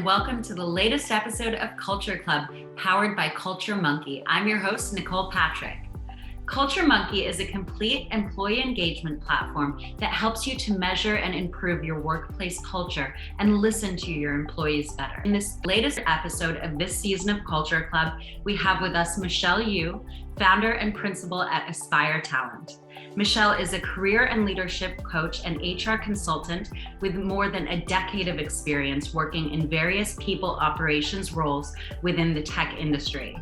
welcome to the latest episode of Culture Club, powered by CultureMonkey. I'm your host, Nicole Patrick. CultureMonkey is a complete employee engagement platform that helps you to measure and improve your workplace culture and listen to your employees better. In this latest episode of this season of Culture Club, we have with us Michelle Yu, founder and principal at Aspire Talent. Michelle is a career and leadership coach and HR consultant with more than a decade of experience working in various people operations roles within the tech industry.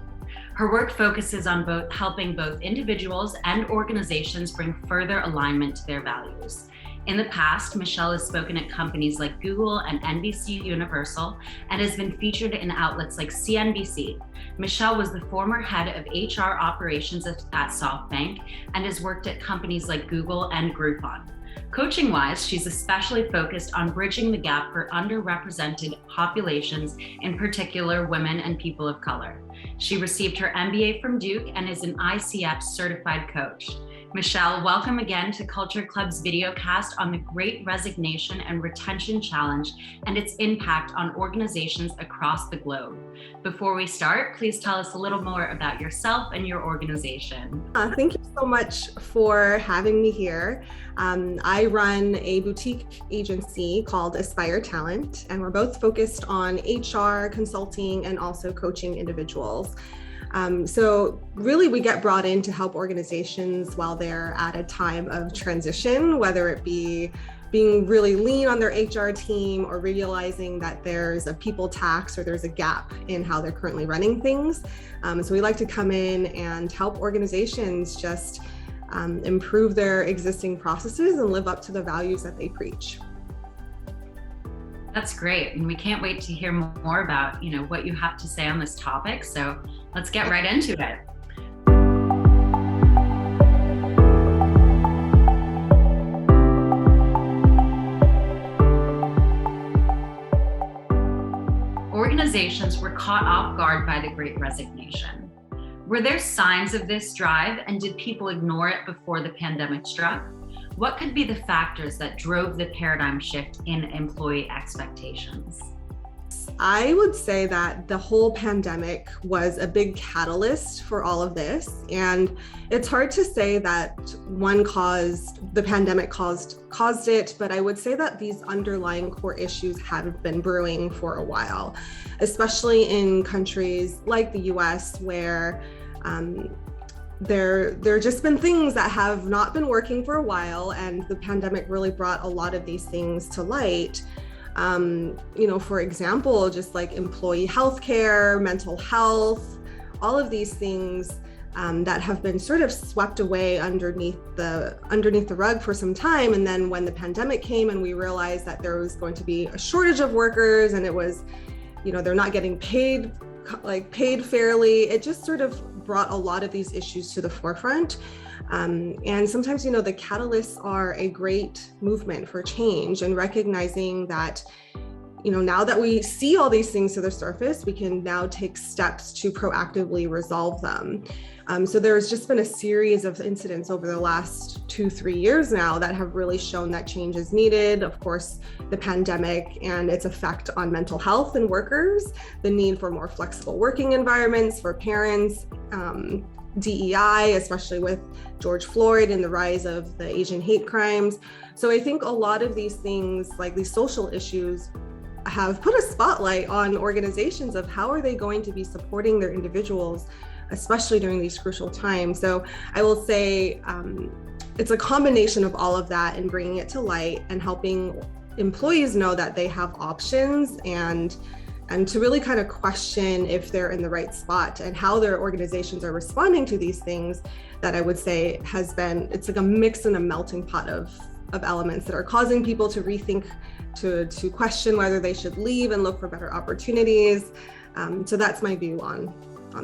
Her work focuses on helping both individuals and organizations bring further alignment to their values. In the past, Michelle has spoken at companies like Google and NBC Universal and has been featured in outlets like CNBC. Michelle was the former head of HR operations at SoftBank and has worked at companies like Google and Groupon. Coaching-wise, she's especially focused on bridging the gap for underrepresented populations, in particular women and people of color. She received her MBA from Duke and is an ICF certified coach. Michelle, welcome again to Culture Club's videocast on the Great Resignation and Retention Challenge and its impact on organizations across the globe. Before we start, please tell us a little more about yourself and your organization. Thank you so much for having me here. I run a boutique agency called Aspire Talent, and we're both focused on HR, consulting, and also coaching individuals. So really we get brought in to help organizations while they're at a time of transition, whether it be being really lean on their HR team or realizing that there's a people tax or there's a gap in how they're currently running things. So we like to come in and help organizations just improve their existing processes and live up to the values that they preach. That's great. And we can't wait to hear more about, what you have to say on this topic. So let's get right into it. Organizations were caught off guard by the Great Resignation. Were there signs of this drive, and did people ignore it before the pandemic struck? What could be the factors that drove the paradigm shift in employee expectations? I would say that the whole pandemic was a big catalyst for all of this. And it's hard to say that the pandemic caused it, but I would say that these underlying core issues have been brewing for a while, especially in countries like the US where there just been things that have not been working for a while, and the pandemic really brought a lot of these things to light. For example, just like employee healthcare, mental health, all of these things that have been sort of swept away underneath the rug for some time. And then when the pandemic came and we realized that there was going to be a shortage of workers and it was, they're not getting paid fairly, it just sort of brought a lot of these issues to the forefront. And sometimes, the catalysts are a great movement for change, and recognizing that, now that we see all these things to the surface, we can now take steps to proactively resolve them. So there's just been a series of incidents over the last 2-3 years now that have really shown that change is needed. Of course, the pandemic and its effect on mental health and workers, the need for more flexible working environments for parents, DEI, especially with George Floyd and the rise of the Asian hate crimes. So I think a lot of these things, like these social issues, have put a spotlight on organizations of how are they going to be supporting their individuals, especially during these crucial times. So I will say it's a combination of all of that and bringing it to light and helping employees know that they have options and to really kind of question if they're in the right spot and how their organizations are responding to these things. That I would say it's like a mix and a melting pot of elements that are causing people to rethink, to question whether they should leave and look for better opportunities. So that's my view on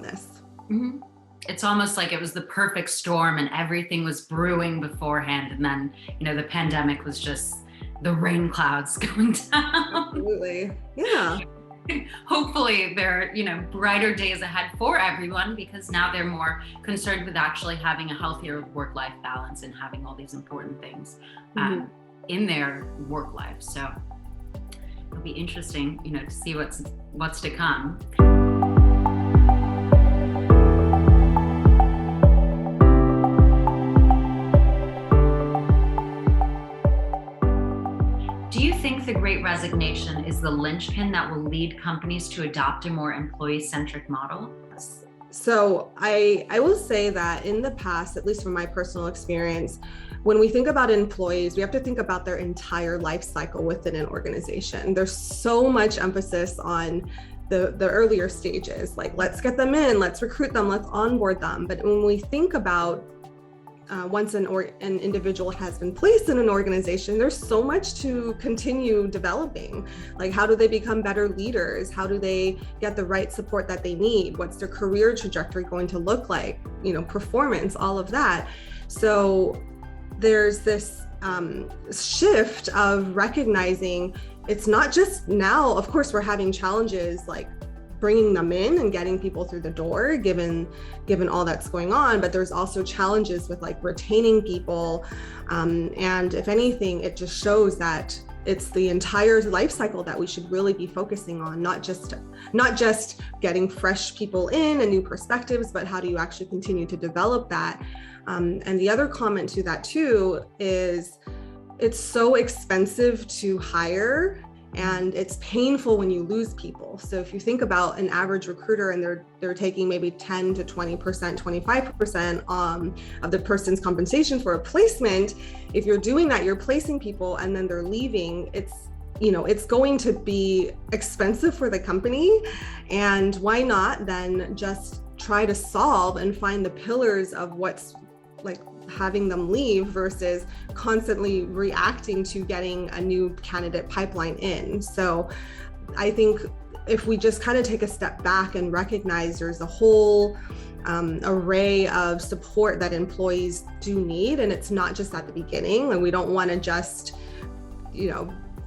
this. Mm-hmm. It's almost like it was the perfect storm and everything was brewing beforehand. And then, the pandemic was just the rain clouds going down. Absolutely. Yeah. Hopefully there are, brighter days ahead for everyone, because now they're more concerned with actually having a healthier work-life balance and having all these important things in their work life. So it'll be interesting, to see what's to come. Do you think the Great Resignation is the linchpin that will lead companies to adopt a more employee-centric model? So I will say that in the past, at least from my personal experience, when we think about employees, we have to think about their entire life cycle within an organization. There's so much emphasis on the earlier stages, like let's get them in, let's recruit them, let's onboard them. But when we think about once an individual has been placed in an organization, there's so much to continue developing. Like, how do they become better leaders? How do they get the right support that they need? What's their career trajectory going to look like? Performance, all of that. So there's this shift of recognizing it's not just now, of course, we're having challenges like bringing them in and getting people through the door, given all that's going on, but there's also challenges with like retaining people. And if anything, it just shows that it's the entire life cycle that we should really be focusing on, not just getting fresh people in and new perspectives, but how do you actually continue to develop that? And the other comment to that too is it's so expensive to hire, and it's painful when you lose people. So if you think about an average recruiter and they're taking maybe 10 to 20%, 25% of the person's compensation for a placement, if you're doing that, you're placing people and then they're leaving, it's going to be expensive for the company. And why not then just try to solve and find the pillars of what's like having them leave versus constantly reacting to getting a new candidate pipeline in. So I think if we just kind of take a step back and recognize there's a whole array of support that employees do need, and it's not just at the beginning, and we don't want to just,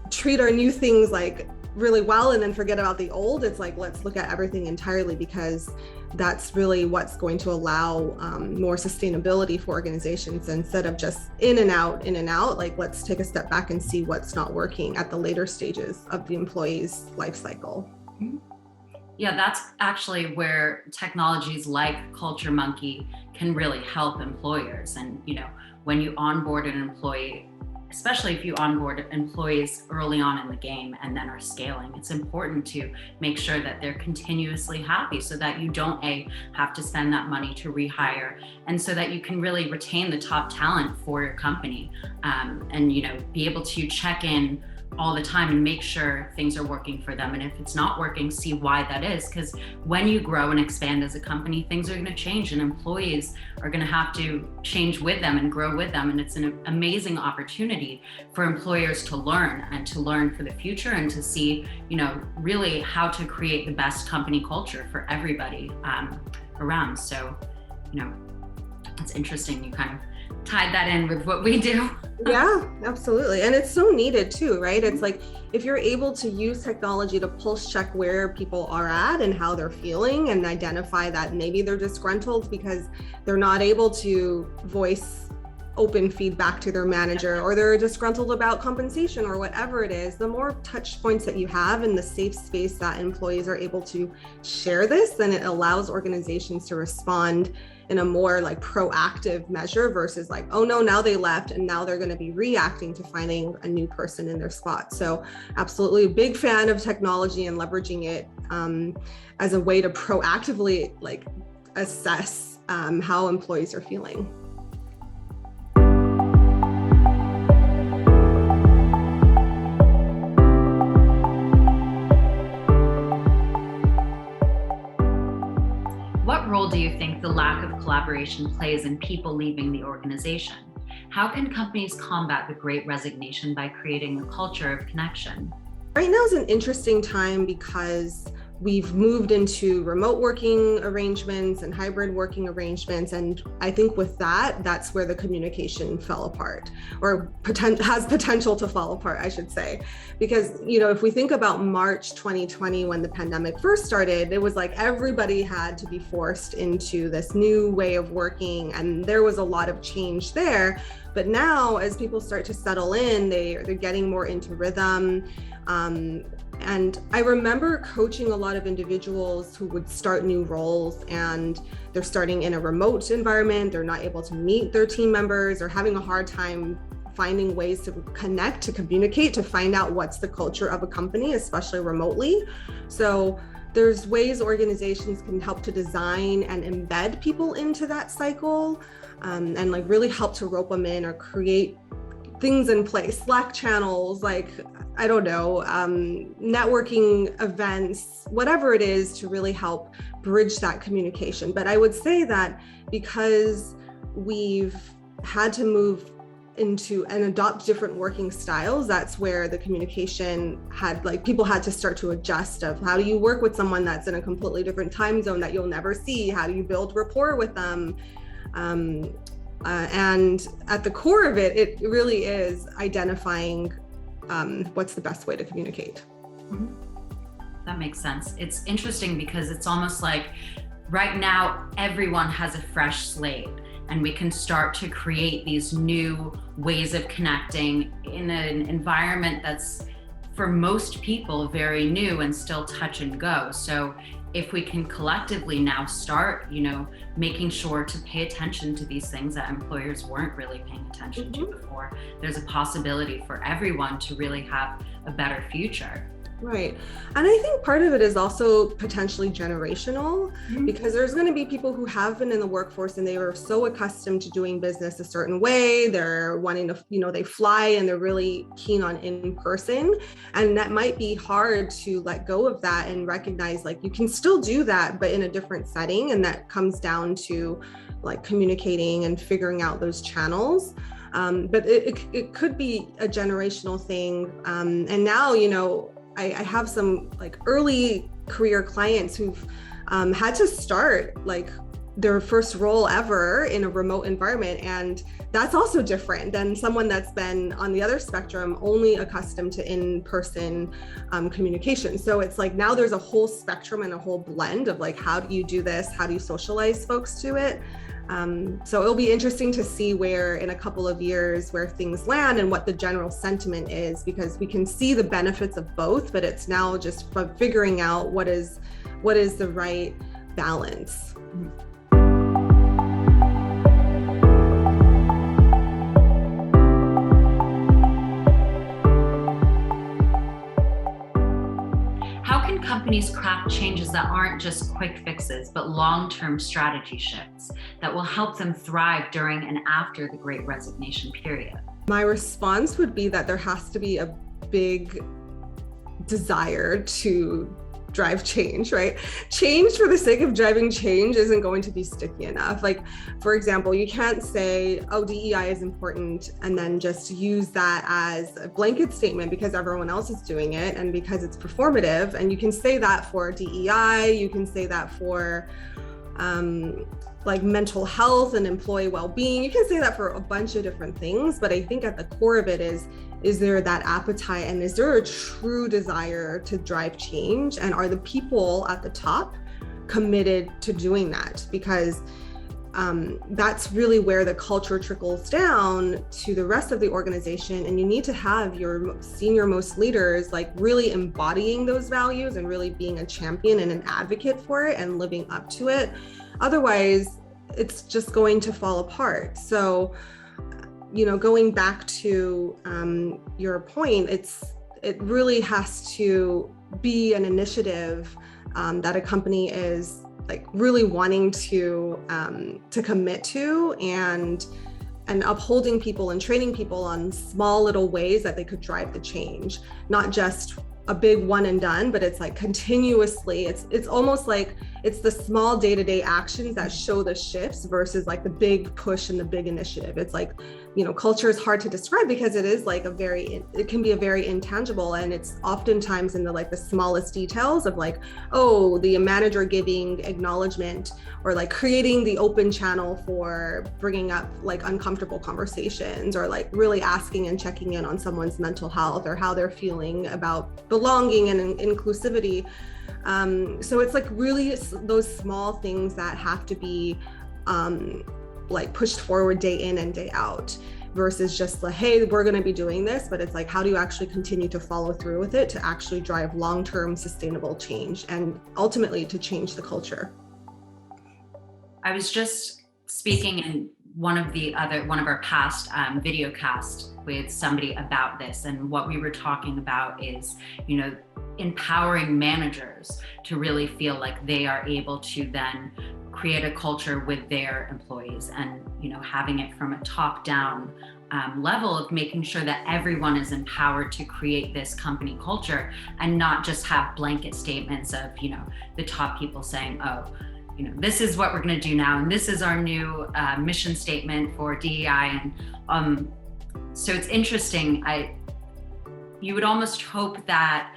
treat our new things like really well and then forget about the old. It's like, let's look at everything entirely, because that's really what's going to allow more sustainability for organizations instead of just in and out. Like, let's take a step back and see what's not working at the later stages of the employee's life cycle. Yeah, that's actually where technologies like CultureMonkey can really help employers. And, when you onboard an employee, especially if you onboard employees early on in the game and then are scaling, it's important to make sure that they're continuously happy so that you don't have to spend that money to rehire, and so that you can really retain the top talent for your company, and be able to check in all the time and make sure things are working for them. And if it's not working, see why that is. Because when you grow and expand as a company, things are going to change, and employees are going to have to change with them and grow with them. And it's an amazing opportunity for employers to learn for the future, and to see, really how to create the best company culture for everybody around. So, it's interesting. You kind of tied that in with what we do. Yeah, absolutely. And it's so needed too, right? It's like, if you're able to use technology to pulse check where people are at and how they're feeling, and identify that maybe they're disgruntled because they're not able to voice open feedback to their manager, or they're disgruntled about compensation or whatever it is, the more touch points that you have in the safe space that employees are able to share this, then it allows organizations to respond in a more like proactive measure versus like, oh no, now they left and now they're going to be reacting to finding a new person in their spot. So absolutely a big fan of technology and leveraging it as a way to proactively like assess how employees are feeling. What role do you think the lack of collaboration plays in people leaving the organization? How can companies combat the Great Resignation by creating a culture of connection? Right now is an interesting time because we've moved into remote working arrangements and hybrid working arrangements. And I think with that, that's where the communication fell apart, or has potential to fall apart, I should say. Because, if we think about March 2020, when the pandemic first started, it was like everybody had to be forced into this new way of working. And there was a lot of change there. But now, as people start to settle in, they're getting more into rhythm. And I remember coaching a lot of individuals who would start new roles, and they're starting in a remote environment. They're not able to meet their team members, or having a hard time finding ways to connect, to communicate, to find out what's the culture of a company, especially remotely. So there's ways organizations can help to design and embed people into that cycle, and like really help to rope them in or create things in place, Slack channels, like, I don't know, networking events, whatever it is, to really help bridge that communication. But I would say that because we've had to move into and adopt different working styles, that's where the communication people had to start to adjust of how do you work with someone that's in a completely different time zone that you'll never see? How do you build rapport with them? And at the core of it, it really is identifying what's the best way to communicate. Mm-hmm. That makes sense. It's interesting because it's almost like right now, everyone has a fresh slate, and we can start to create these new ways of connecting in an environment that's, for most people, very new and still touch and go. So if we can collectively now start, making sure to pay attention to these things that employers weren't really paying attention to before, there's a possibility for everyone to really have a better future. Right. And I think part of it is also potentially generational, because there's going to be people who have been in the workforce and they were so accustomed to doing business a certain way. They're wanting to, they fly and they're really keen on in person. And that might be hard to let go of that and recognize like you can still do that, but in a different setting. And that comes down to like communicating and figuring out those channels. But it could be a generational thing. And now, I have some like early career clients who've had to start like their first role ever in a remote environment. And that's also different than someone that's been on the other spectrum, only accustomed to in-person communication. So it's like now there's a whole spectrum and a whole blend of like, how do you do this? How do you socialize folks to it? So it'll be interesting to see where in a couple of years where things land and what the general sentiment is, because we can see the benefits of both, but it's now just figuring out what is the right balance. Companies craft changes that aren't just quick fixes, but long-term strategy shifts that will help them thrive during and after the Great Resignation period? My response would be that there has to be a big desire to drive change, right? Change for the sake of driving change isn't going to be sticky enough. Like, for example, you can't say, oh, DEI is important, and then just use that as a blanket statement because everyone else is doing it and because it's performative. And you can say that for DEI, you can say that for like mental health and employee well-being. You can say that for a bunch of different things, but I think at the core of it is there that appetite, and is there a true desire to drive change? And are the people at the top committed to doing that? Because that's really where the culture trickles down to the rest of the organization. And you need to have your senior most leaders like really embodying those values and really being a champion and an advocate for it and living up to it. Otherwise, it's just going to fall apart. So, going back to your point, it really has to be an initiative that a company is like really wanting to commit to, and upholding people and training people on small little ways that they could drive the change, not just a big one and done, but it's like continuously, it's almost like it's the small day-to-day actions that show the shifts versus like the big push and the big initiative. It's like, culture is hard to describe because it is like it can be a very intangible, and it's oftentimes in the smallest details of like, oh, the manager giving acknowledgement, or like creating the open channel for bringing up like uncomfortable conversations, or like really asking and checking in on someone's mental health or how they're feeling about belonging and inclusivity. So it's like really those small things that have to be like pushed forward day in and day out, versus just like, hey, we're going to be doing this, but it's like, how do you actually continue to follow through with it to actually drive long-term sustainable change and ultimately to change the culture? I was just speaking in one of our past video casts with somebody about this, and what we were talking about is, empowering managers to really feel like they are able to then create a culture with their employees, and having it from a top-down level of making sure that everyone is empowered to create this company culture, and not just have blanket statements of the top people saying, oh, this is what we're going to do now, and this is our new mission statement for DEI. And so it's interesting. You would almost hope that,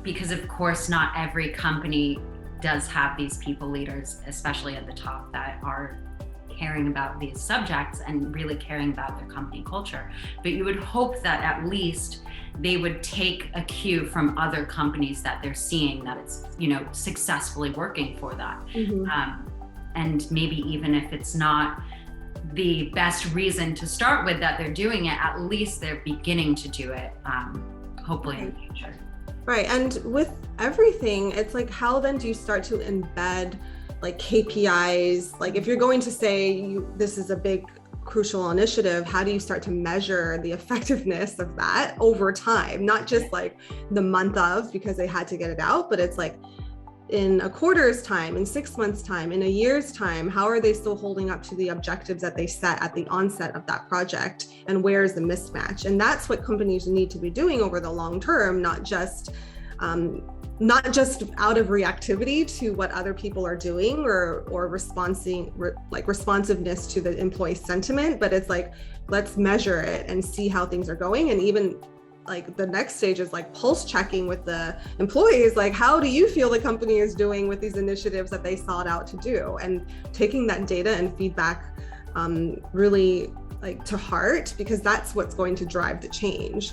because of course not every company does have these people leaders, especially at the top, that are caring about these subjects and really caring about their company culture. But you would hope that at least they would take a cue from other companies that they're seeing that it's, successfully working for that. Mm-hmm. And maybe even if it's not the best reason to start with that they're doing it, at least they're beginning to do it, hopefully in the future. Right. And with everything, it's like, how then do you start to embed like KPIs? Like if you're going to say this is a big crucial initiative, how do you start to measure the effectiveness of that over time? Not just like the month of, because they had to get it out, but it's like in a quarter's time, in 6 months' time, in a year's time, how are they still holding up to the objectives that they set at the onset of that project? And where is the mismatch? And that's what companies need to be doing over the long term, not just out of reactivity to what other people are doing or responsiveness to the employee sentiment, but it's like, let's measure it and see how things are going. And even like the next stage is like pulse checking with the employees, like how do you feel the company is doing with these initiatives that they sought out to do, and taking that data and feedback really like to heart, because that's what's going to drive the change.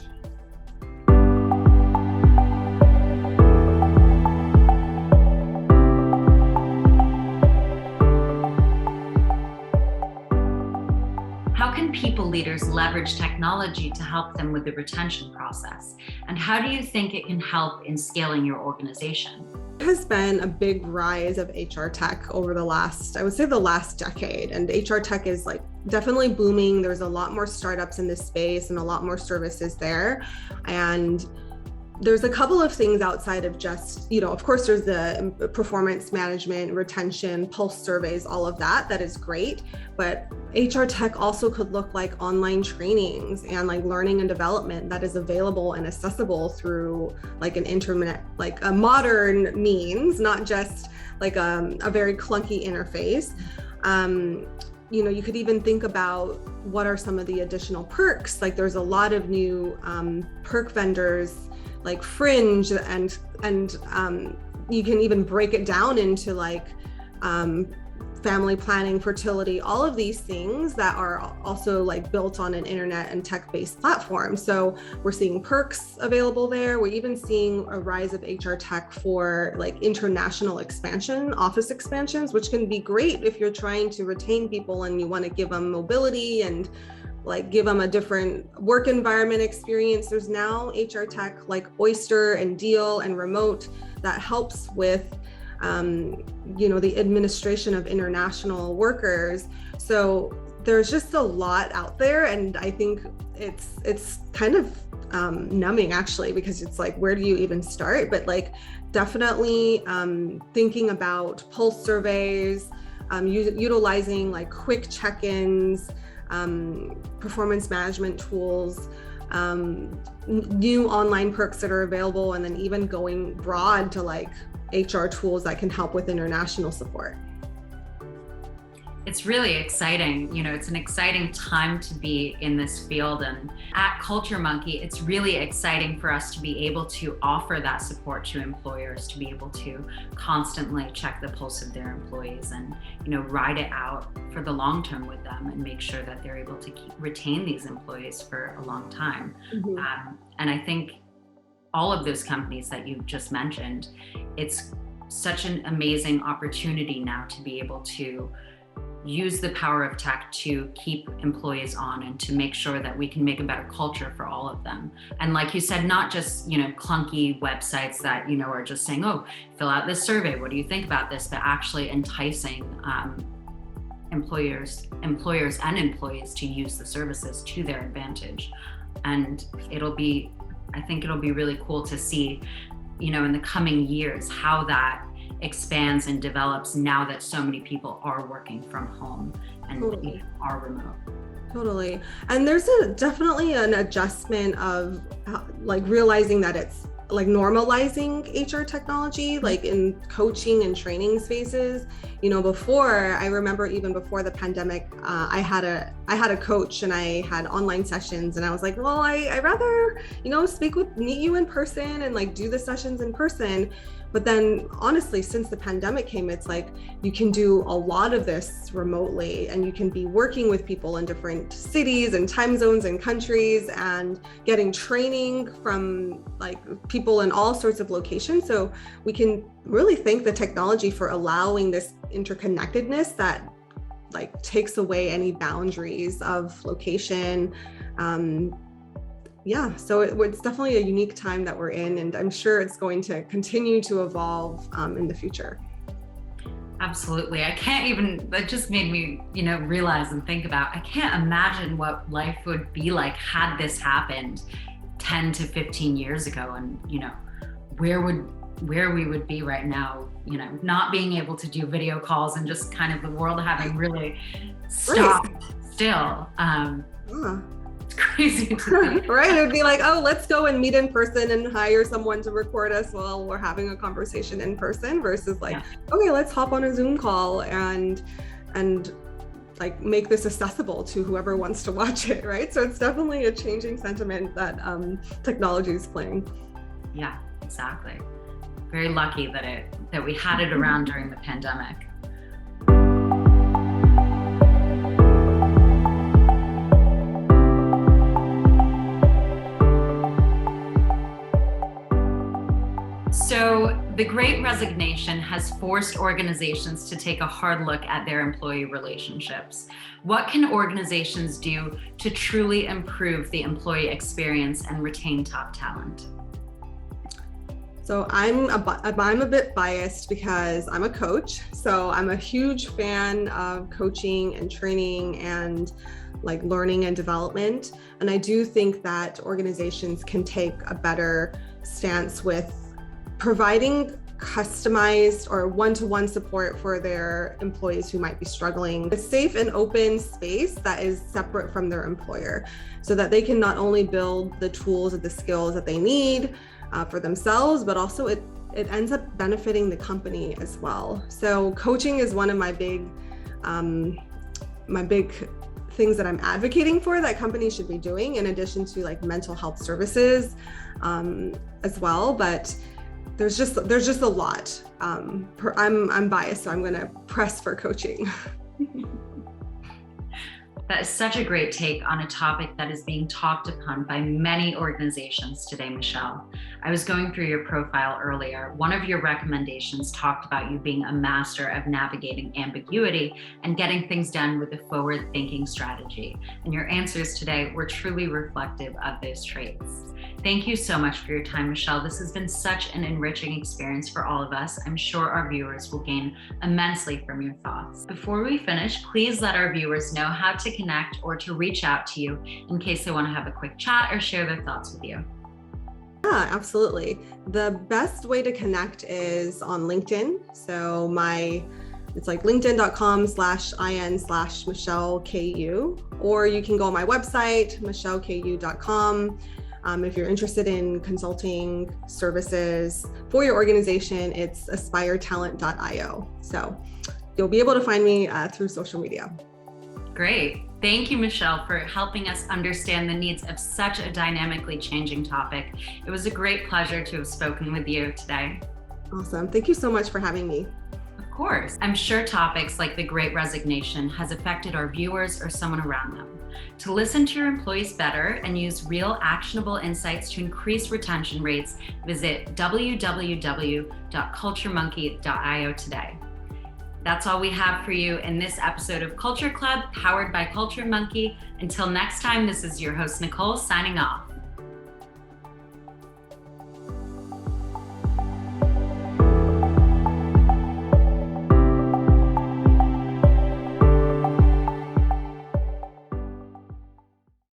How can people leaders leverage technology to help them with the retention process? And how do you think it can help in scaling your organization? There has been a big rise of HR tech over the last decade, and HR tech is like definitely booming. There's a lot more startups in this space and a lot more services there. And there's a couple of things outside of just, of course, there's the performance management, retention, pulse surveys, all of that is great. But HR tech also could look like online trainings and like learning and development that is available and accessible through like an internet, like a modern means, not just like a very clunky interface. You could even think about what are some of the additional perks. Like there's a lot of new perk vendors like Fringe, and you can even break it down into like family planning, fertility, all of these things that are also like built on an internet and tech-based platform. So we're seeing perks available there. We're even seeing a rise of HR tech for like international expansion, office expansions, which can be great if you're trying to retain people and you want to give them mobility and like give them a different work environment experience. There's now HR tech like Oyster and Deal and Remote that helps with the administration of international workers. So there's just a lot out there, and I think it's kind of numbing actually, because it's like, where do you even start? But like definitely thinking about pulse surveys, utilizing like quick check-ins, performance management tools, new online perks that are available, and then even going broad to like HR tools that can help with international support. It's really exciting. You know, it's an exciting time to be in this field. And at CultureMonkey, it's really exciting for us to be able to offer that support to employers, to be able to constantly check the pulse of their employees and, you know, ride it out for the long term with them and make sure that they're able to retain these employees for a long time. And I think all of those companies that you just mentioned, it's such an amazing opportunity now to be able to use the power of tech to keep employees on and to make sure that we can make a better culture for all of them. And like you said, not just, you know, clunky websites that, you know, are just saying, oh, fill out this survey, what do you think about this? But actually enticing employers and employees to use the services to their advantage. And I think it'll be really cool to see, you know, in the coming years, how that expands and develops now that so many people are working from home and are remote. Totally. And there's definitely an adjustment of like realizing that it's like normalizing HR technology, like in coaching and training spaces. You know, before, I remember even before the pandemic, I had a coach and I had online sessions, and I was like, well, I rather, you know, meet you in person and like do the sessions in person. But then honestly, since the pandemic came, it's like you can do a lot of this remotely, and you can be working with people in different cities and time zones and countries and getting training from like people in all sorts of locations. So we can really thank the technology for allowing this interconnectedness that like takes away any boundaries of location. Yeah, so it's definitely a unique time that we're in, and I'm sure it's going to continue to evolve in the future. Absolutely. That just made me, you know, realize and think about, I can't imagine what life would be like had this happened 10 to 15 years ago, and, you know, where we would be right now, you know, not being able to do video calls and just kind of the world having really stopped still. It's crazy to think. Right? It would be like, oh, let's go and meet in person and hire someone to record us while we're having a conversation in person, versus like, okay, let's hop on a Zoom call and like make this accessible to whoever wants to watch it, right? So it's definitely a changing sentiment that technology is playing. Yeah, exactly. Very lucky that we had it around during the pandemic. So the Great Resignation has forced organizations to take a hard look at their employee relationships. What can organizations do to truly improve the employee experience and retain top talent? So I'm a bit biased because I'm a coach. So I'm a huge fan of coaching and training and like learning and development. And I do think that organizations can take a better stance with providing customized or one-to-one support for their employees who might be struggling. A safe and open space that is separate from their employer, so that they can not only build the tools and the skills that they need for themselves, but also it ends up benefiting the company as well. So coaching is one of my big things that I'm advocating for that companies should be doing, in addition to like mental health services as well. But there's just a lot. I'm biased, so I'm going to press for coaching. That is such a great take on a topic that is being talked upon by many organizations today, Michelle. I was going through your profile earlier. One of your recommendations talked about you being a master of navigating ambiguity and getting things done with a forward-thinking strategy. And your answers today were truly reflective of those traits. Thank you so much for your time, Michelle. This has been such an enriching experience for all of us. I'm sure our viewers will gain immensely from your thoughts. Before we finish, please let our viewers know how to connect or to reach out to you in case they want to have a quick chat or share their thoughts with you. Yeah, absolutely. The best way to connect is on LinkedIn. So my It's like linkedin.com/in/MichelleKU, or you can go on my website, michelleku.com. If you're interested in consulting services for your organization, it's aspiretalent.io. So you'll be able to find me through social media. Great. Thank you, Michelle, for helping us understand the needs of such a dynamically changing topic. It was a great pleasure to have spoken with you today. Awesome. Thank you so much for having me. Of course. I'm sure topics like the Great Resignation has affected our viewers or someone around them. To listen to your employees better and use real actionable insights to increase retention rates, visit www.culturemonkey.io today. That's all we have for you in this episode of Culture Club, powered by CultureMonkey. Until next time, this is your host, Nicole, signing off.